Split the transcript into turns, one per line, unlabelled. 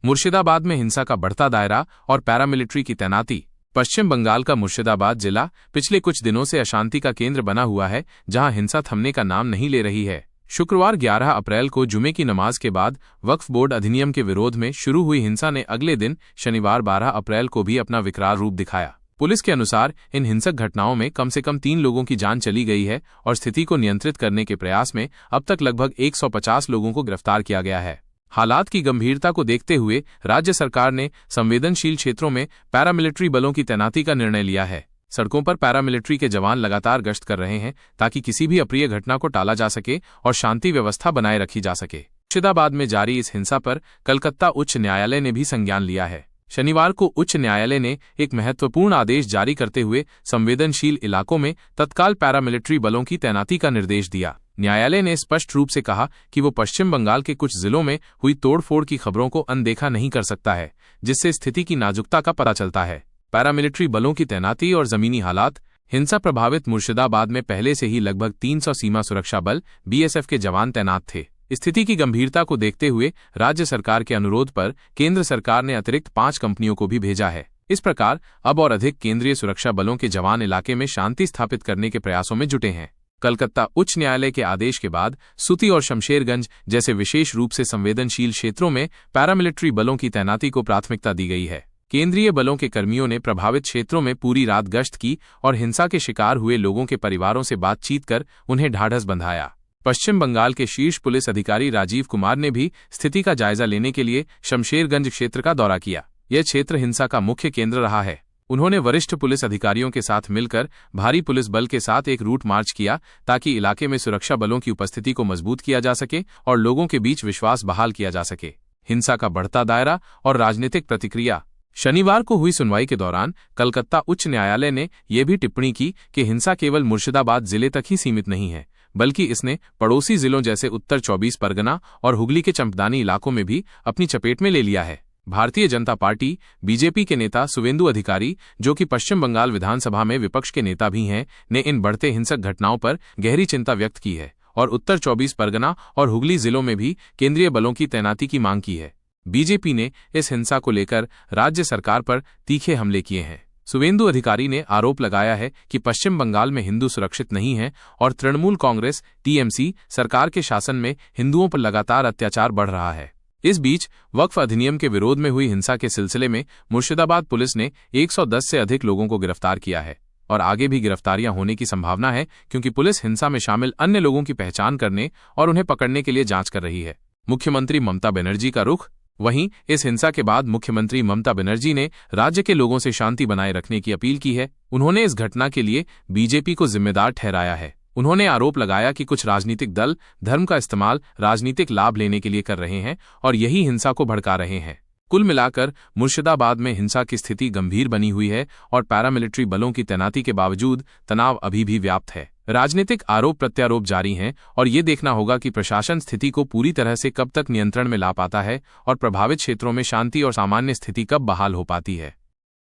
मुर्शिदाबाद में हिंसा का बढ़ता दायरा और पैरामिलिट्री की तैनाती। पश्चिम बंगाल का मुर्शिदाबाद जिला पिछले कुछ दिनों से अशांति का केंद्र बना हुआ है, जहां हिंसा थमने का नाम नहीं ले रही है। शुक्रवार 11 अप्रैल को जुमे की नमाज के बाद वक्फ बोर्ड अधिनियम के विरोध में शुरू हुई हिंसा ने अगले दिन शनिवार 12 अप्रैल को भी अपना विकराल रूप दिखाया। पुलिस के अनुसार इन हिंसक घटनाओं में कम से कम 3 लोगों की जान चली गई है और स्थिति को नियंत्रित करने के प्रयास में अब तक लगभग 150 लोगों को गिरफ्तार किया गया है। हालात की गंभीरता को देखते हुए राज्य सरकार ने संवेदनशील क्षेत्रों में पैरामिलिट्री बलों की तैनाती का निर्णय लिया है। सड़कों पर पैरामिलिट्री के जवान लगातार गश्त कर रहे हैं ताकि किसी भी अप्रिय घटना को टाला जा सके और शांति व्यवस्था बनाए रखी जा सके। मुर्शिदाबाद में जारी इस हिंसा पर कलकत्ता उच्च न्यायालय ने भी संज्ञान लिया है। शनिवार को उच्च न्यायालय ने एक महत्वपूर्ण आदेश जारी करते हुए संवेदनशील इलाकों में तत्काल पैरामिलिट्री बलों की तैनाती का निर्देश दिया। न्यायालय ने स्पष्ट रूप से कहा कि वो पश्चिम बंगाल के कुछ जिलों में हुई तोड़फोड़ की खबरों को अनदेखा नहीं कर सकता है, जिससे स्थिति की नाजुकता का पता चलता है। पैरामिलिट्री बलों की तैनाती और जमीनी हालात। हिंसा प्रभावित मुर्शिदाबाद में पहले से ही लगभग 300 सीमा सुरक्षा बल BSF के जवान तैनात थे। स्थिति की गंभीरता को देखते हुए राज्य सरकार के अनुरोध पर केंद्र सरकार ने अतिरिक्त 5 कंपनियों को भी भेजा है। इस प्रकार अब और अधिक केंद्रीय सुरक्षा बलों के जवान इलाके में शांति स्थापित करने के प्रयासों में जुटे हैं। कलकत्ता उच्च न्यायालय के आदेश के बाद सूती और शमशेरगंज जैसे विशेष रूप से संवेदनशील क्षेत्रों में पैरामिलिट्री बलों की तैनाती को प्राथमिकता दी गई है। केंद्रीय बलों के कर्मियों ने प्रभावित क्षेत्रों में पूरी रात गश्त की और हिंसा के शिकार हुए लोगों के परिवारों से बातचीत कर उन्हें ढाढ़स बंधाया। पश्चिम बंगाल के शीर्ष पुलिस अधिकारी राजीव कुमार ने भी स्थिति का जायजा लेने के लिए शमशेरगंज क्षेत्र का दौरा किया। यह क्षेत्र हिंसा का मुख्य केंद्र रहा है। उन्होंने वरिष्ठ पुलिस अधिकारियों के साथ मिलकर भारी पुलिस बल के साथ एक रूट मार्च किया ताकि इलाके में सुरक्षा बलों की उपस्थिति को मजबूत किया जा सके और लोगों के बीच विश्वास बहाल किया जा सके। हिंसा का बढ़ता दायरा और राजनीतिक प्रतिक्रिया। शनिवार को हुई सुनवाई के दौरान कलकत्ता उच्च न्यायालय ने यह भी टिप्पणी की कि हिंसा केवल मुर्शिदाबाद जिले तक ही सीमित नहीं है, बल्कि इसने पड़ोसी जिलों जैसे उत्तर 24 परगना और हुगली के चंपदानी इलाकों में भी अपनी चपेट में ले लिया है। भारतीय जनता पार्टी BJP के नेता सुवेंदु अधिकारी, जो कि पश्चिम बंगाल विधानसभा में विपक्ष के नेता भी हैं, ने इन बढ़ते हिंसक घटनाओं पर गहरी चिंता व्यक्त की है और उत्तर 24 परगना और हुगली जिलों में भी केंद्रीय बलों की तैनाती की मांग की है। BJP ने इस हिंसा को लेकर राज्य सरकार पर तीखे हमले किए हैं। सुवेंदु अधिकारी ने आरोप लगाया है कि पश्चिम बंगाल में हिंदू सुरक्षित नहीं हैं और तृणमूल कांग्रेस TMC सरकार के शासन में हिंदुओं पर लगातार अत्याचार बढ़ रहा है। इस बीच वक्फ अधिनियम के विरोध में हुई हिंसा के सिलसिले में मुर्शिदाबाद पुलिस ने 110 से अधिक लोगों को गिरफ्तार किया है और आगे भी गिरफ्तारियां होने की संभावना है, क्योंकि पुलिस हिंसा में शामिल अन्य लोगों की पहचान करने और उन्हें पकड़ने के लिए जांच कर रही है। मुख्यमंत्री ममता बनर्जी का रुख। वहीं इस हिंसा के बाद मुख्यमंत्री ममता बनर्जी ने राज्य के लोगों से शांति बनाए रखने की अपील की है। उन्होंने इस घटना के लिए BJP को जिम्मेदार ठहराया है। उन्होंने आरोप लगाया कि कुछ राजनीतिक दल धर्म का इस्तेमाल राजनीतिक लाभ लेने के लिए कर रहे हैं और यही हिंसा को भड़का रहे हैं। कुल मिलाकर मुर्शिदाबाद में हिंसा की स्थिति गंभीर बनी हुई है और पैरामिलिट्री बलों की तैनाती के बावजूद तनाव अभी भी व्याप्त है। राजनीतिक आरोप प्रत्यारोप जारी हैं और ये देखना होगा कि प्रशासन स्थिति को पूरी तरह से कब तक नियंत्रण में ला पाता है और प्रभावित क्षेत्रों में शांति और सामान्य स्थिति कब बहाल हो पाती है।